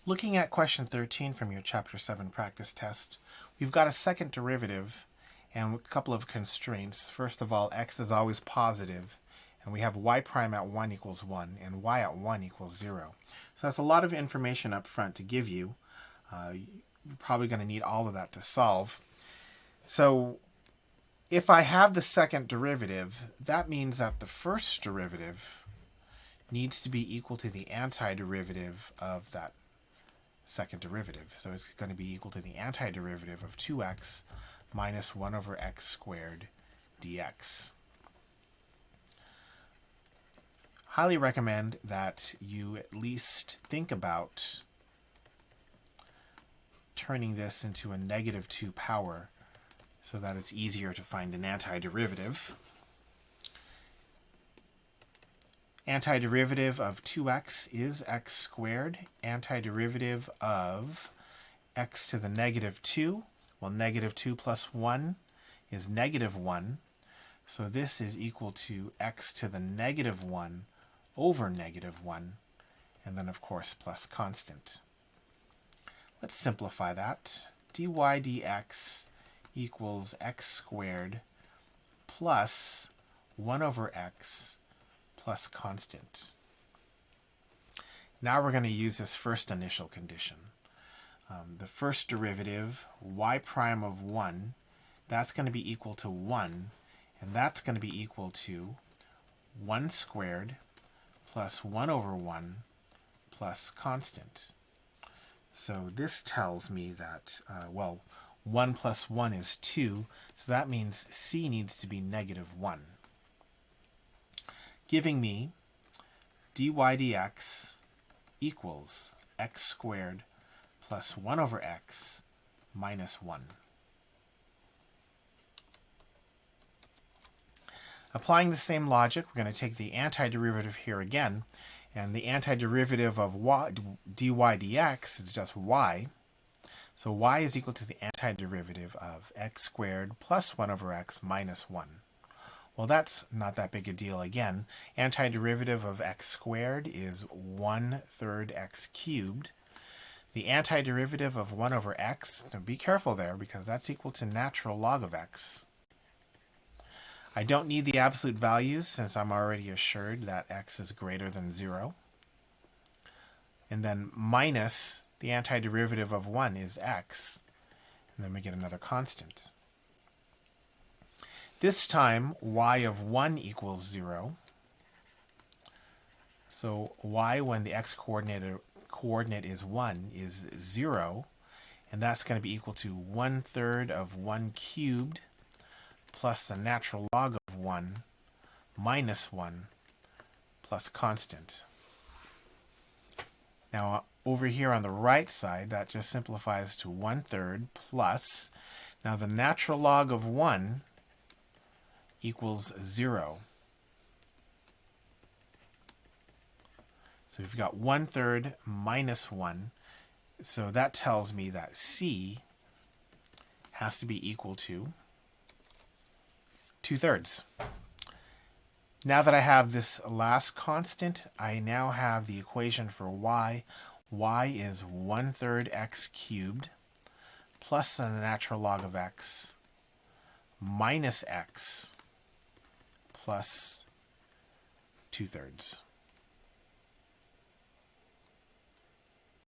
Looking at question 13 from your Chapter 7 practice test, we've got a second derivative and a couple of constraints. First of all, x is always positive, and we have y prime at 1 equals 1, and y at 1 equals 0. So that's a lot of information up front to give you. You're probably going to need all of that to solve. So if I have the second derivative, that means that the first derivative needs to be equal to the antiderivative of that second derivative. So it's going to be equal to the antiderivative of 2x minus 1 over x squared dx. Highly recommend that you at least think about turning this into a negative 2 power so that it's easier to find an antiderivative. Antiderivative of 2x is x squared. Antiderivative of x to the negative 2, well, negative 2 plus 1 is negative 1. So this is equal to x to the negative 1 over negative 1, and then, of course, plus constant. Let's simplify that. dy dx equals x squared plus 1 over x plus constant. Now we're going to use this first initial condition. The first derivative, y prime of 1, that's going to be equal to 1, and that's going to be equal to 1 squared plus 1 over 1 plus constant. So this tells me that, 1 plus 1 is 2, so that means c needs to be negative 1. Giving me dy dx equals x squared plus 1 over x minus 1. Applying the same logic, we're going to take the antiderivative here again, and the antiderivative of dy dx is just y. So y is equal to the antiderivative of x squared plus 1 over x minus 1. Well, that's not that big a deal again. Antiderivative of x squared is 1/3 x cubed. The antiderivative of 1 over x, now be careful there because that's equal to natural log of x. I don't need the absolute values since I'm already assured that x is greater than 0. And then minus the antiderivative of 1 is x. And then we get another constant. This time, y of 1 equals 0. So y, when the x coordinate is 1, is 0. And that's going to be equal to 1/3 of 1 cubed plus the natural log of 1 minus 1 plus constant. Now, over here on the right side, that just simplifies to 1/3 plus, now the natural log of 1 equals 0. So we've got 1/3 minus 1. So that tells me that c has to be equal to 2/3. Now that I have this last constant, I now have the equation for y. Y is 1/3 x cubed plus the natural log of x minus x plus 2/3.